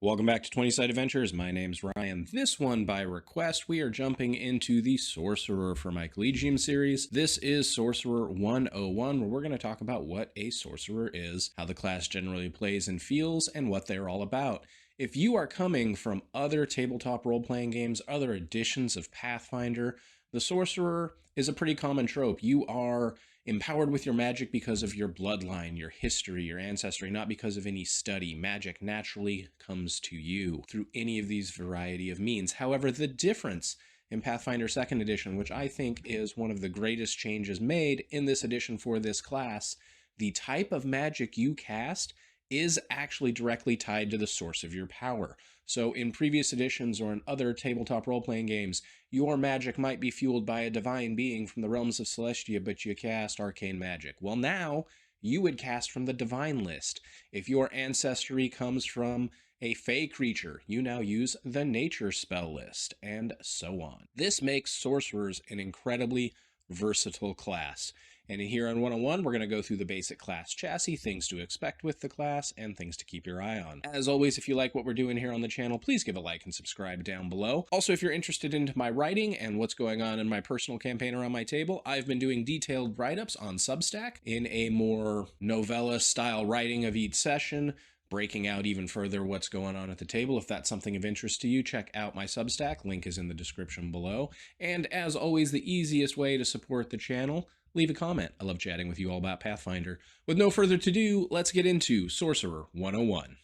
Welcome back to 20 Side Adventures. My name's Ryan. This one, by request, we are jumping into the Sorcerer for my Collegium series. This is Sorcerer 101, where we're going to talk about what a sorcerer is, how the class generally plays and feels, and what they're all about. If you are coming from other tabletop role-playing games, other editions of Pathfinder, the sorcerer is a pretty common trope. You are empowered with your magic because of your bloodline, your history, your ancestry, not because of any study. Magic naturally comes to you through any of these variety of means. However, the difference in Pathfinder 2nd Edition, which I think is one of the greatest changes made in this edition for this class, the type of magic you cast is actually directly tied to the source of your power. So in previous editions or in other tabletop role-playing games, your magic might be fueled by a divine being from the realms of Celestia, but you cast arcane magic. Well, now you would cast from the divine list. If your ancestry comes from a fey creature, you now use the nature spell list, and so on. This makes sorcerers an incredibly versatile class. And here on 101, we're going to go through the basic class chassis, things to expect with the class, and things to keep your eye on. As always, if you like what we're doing here on the channel, please give a like and subscribe down below. Also, if you're interested into my writing and what's going on in my personal campaign around my table, I've been doing detailed write-ups on Substack in a more novella-style writing of each session, breaking out even further what's going on at the table. If that's something of interest to you, check out my Substack. Link is in the description below. And as always, the easiest way to support the channel, leave a comment. I love chatting with you all about Pathfinder. With no further ado, let's get into Sorcerer 101.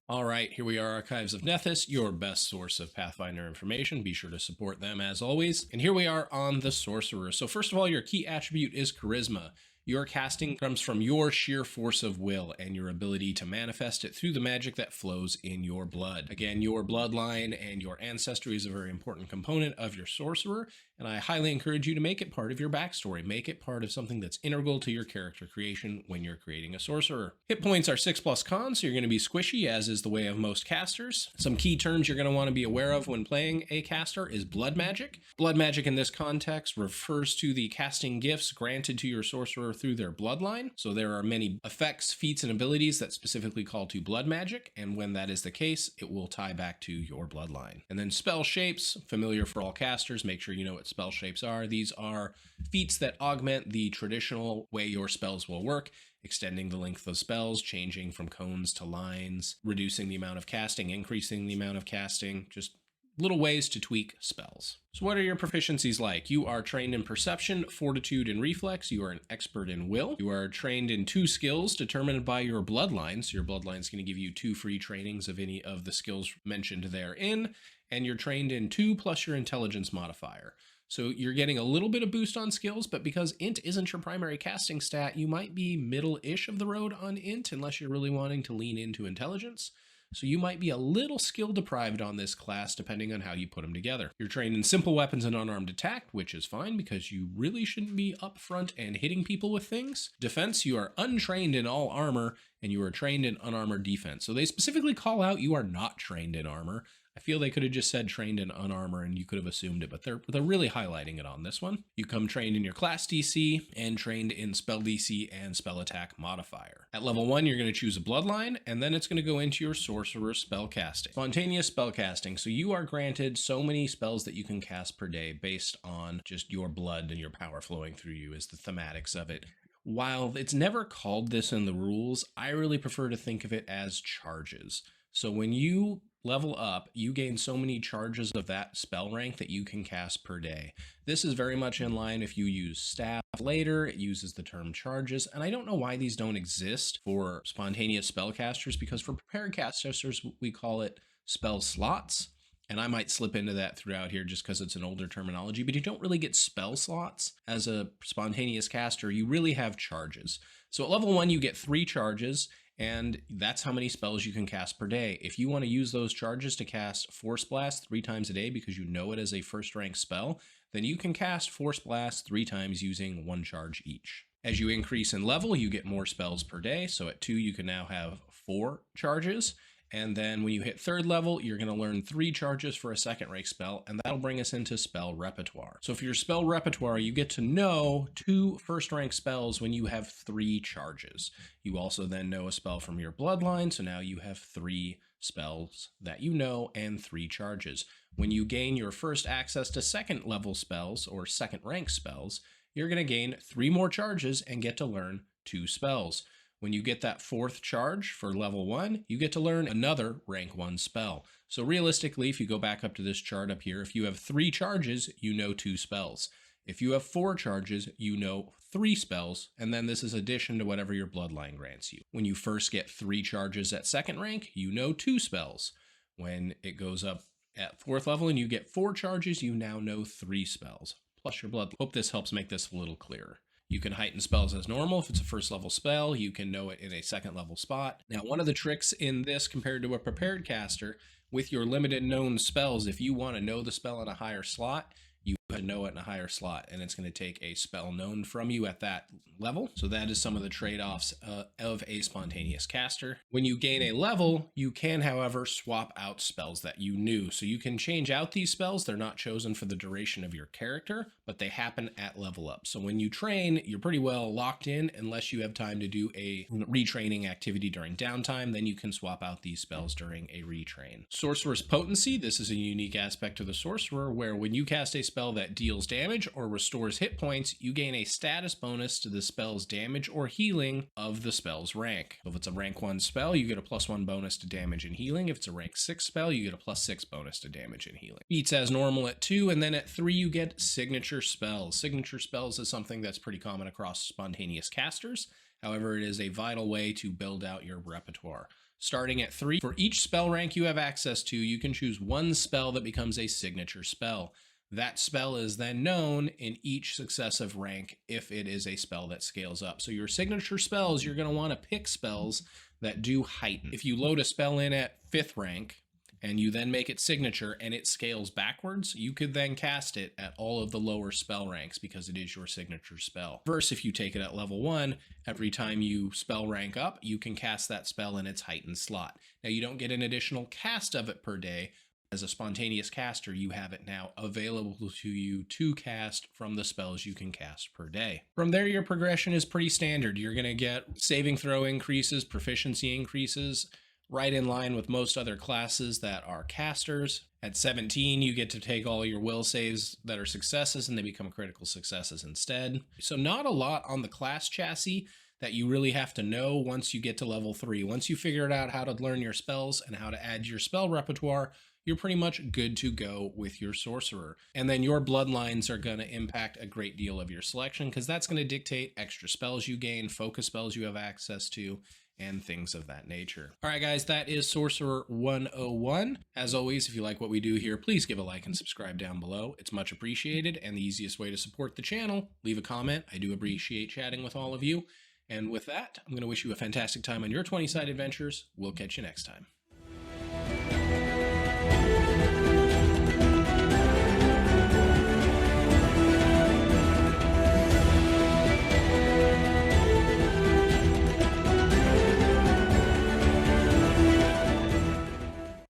All right, here we are, Archives of Nethys, your best source of Pathfinder information. Be sure to support them as always. And here we are on the Sorcerer. So first of all, your key attribute is Charisma. Your casting comes from your sheer force of will and your ability to manifest it through the magic that flows in your blood. Again, your bloodline and your ancestry is a very important component of your sorcerer, and I highly encourage you to make it part of your backstory. Make it part of something that's integral to your character creation when you're creating a sorcerer. Hit points are 6+ cons, so you're going to be squishy, as is the way of most casters. Some key terms you're going to want to be aware of when playing a caster is blood magic. Blood magic in this context refers to the casting gifts granted to your sorcerer through their bloodline. So there are many effects, feats, and abilities that specifically call to blood magic, and when that is the case, it will tie back to your bloodline. And then spell shapes, familiar for all casters. Make sure you know what spell shapes are. These are feats that augment the traditional way your spells will work, extending the length of spells, changing from cones to lines, reducing the amount of casting, increasing the amount of casting, just little ways to tweak spells. So what are your proficiencies like? You are trained in perception, fortitude, and reflex. You are an expert in will. You are trained in 2 skills determined by your bloodline. So your bloodline is going to give you 2 free trainings of any of the skills mentioned therein. And you're trained in 2 plus your intelligence modifier. So you're getting a little bit of boost on skills, but because int isn't your primary casting stat, you might be middle-ish of the road on int unless you're really wanting to lean into intelligence. So you might be a little skill deprived on this class depending on how you put them together. You're trained in simple weapons and unarmed attack, which is fine because you really shouldn't be up front and hitting people with things. Defense, you are untrained in all armor and you are trained in unarmored defense. So they specifically call out you are not trained in armor. I feel they could have just said trained in unarmor and you could have assumed it, but they're really highlighting it on this one. You come trained in your class DC and trained in spell DC and spell attack modifier. At level 1, you're going to choose a bloodline, and then it's going to go into your sorcerer spellcasting. Spontaneous spellcasting. So you are granted so many spells that you can cast per day based on just your blood and your power flowing through you is the thematics of it. While it's never called this in the rules, I really prefer to think of it as charges. So when you level up, you gain so many charges of that spell rank that you can cast per day. This is very much in line if you use staff later, it uses the term charges, and I don't know why these don't exist for spontaneous spellcasters, because for prepared casters, we call it spell slots, and I might slip into that throughout here just because it's an older terminology, but you don't really get spell slots as a spontaneous caster, you really have charges. So at level 1, you get 3 charges, and that's how many spells you can cast per day. If you want to use those charges to cast Force Blast 3 times a day because you know it as a first rank spell, then you can cast Force Blast 3 times using 1 charge each. As you increase in level, you get more spells per day. So at 2, you can now have 4 charges. And then when you hit 3rd level, you're going to learn 3 charges for a 2nd rank spell, and that'll bring us into spell repertoire. So for your spell repertoire, you get to know 2 1st rank spells when you have 3 charges. You also then know a spell from your bloodline, so now you have 3 spells that you know and 3 charges. When you gain your first access to 2nd level spells or 2nd rank spells, you're going to gain 3 more charges and get to learn 2 spells. When you get that 4th charge for level 1, you get to learn another rank 1 spell. So realistically, if you go back up to this chart up here, if you have 3 charges, you know 2 spells. If you have 4 charges, you know 3 spells, and then this is addition to whatever your bloodline grants you. When you first get 3 charges at 2nd rank, you know 2 spells. When it goes up at 4th level and you get 4 charges, you now know 3 spells, plus your blood. Hope this helps make this a little clearer. You can heighten spells as normal. If it's a 1st level spell, you can know it in a 2nd level spot. Now, one of the tricks in this compared to a prepared caster, with your limited known spells, if you want to know the spell in a higher slot, you have to know it in a higher slot, and it's going to take a spell known from you at that level. So that is some of the trade-offs of a spontaneous caster. When you gain a level, you can, however, swap out spells that you knew. So you can change out these spells. They're not chosen for the duration of your character, but they happen at level up. So when you train, you're pretty well locked in unless you have time to do a retraining activity during downtime. Then you can swap out these spells during a retrain. Sorcerer's Potency. This is a unique aspect of the Sorcerer where when you cast a spell that deals damage or restores hit points, you gain a status bonus to the spell's damage or healing of the spell's rank. So if it's a rank 1 spell, you get a +1 bonus to damage and healing. If it's a rank 6 spell, you get a +6 bonus to damage and healing. Feats as normal at 2, and then at 3 you get signature spells. Signature spells is something that's pretty common across spontaneous casters. However, it is a vital way to build out your repertoire. Starting at 3, for each spell rank you have access to, you can choose 1 spell that becomes a signature spell. That spell is then known in each successive rank if it is a spell that scales up. So your signature spells, you're going to want to pick spells that do heighten. If you load a spell in at 5th rank and you then make it signature and it scales backwards, you could then cast it at all of the lower spell ranks because it is your signature spell. Versus if you take it at level 1, every time you spell rank up, you can cast that spell in its heightened slot. Now you don't get an additional cast of it per day. As a spontaneous caster, you have it now available to you to cast from the spells you can cast per day. From there, your progression is pretty standard. You're going to get saving throw increases, proficiency increases, right in line with most other classes that are casters. At 17, you get to take all your will saves that are successes and they become critical successes instead. So not a lot on the class chassis that you really have to know once you get to level 3. Once you figure out how to learn your spells and how to add your spell repertoire, you're pretty much good to go with your sorcerer. And then your bloodlines are going to impact a great deal of your selection because that's going to dictate extra spells you gain, focus spells you have access to, and things of that nature. All right, guys, that is Sorcerer 101. As always, if you like what we do here, please give a like and subscribe down below. It's much appreciated, and the easiest way to support the channel, leave a comment. I do appreciate chatting with all of you. And with that, I'm going to wish you a fantastic time on your 20-sided adventures. We'll catch you next time.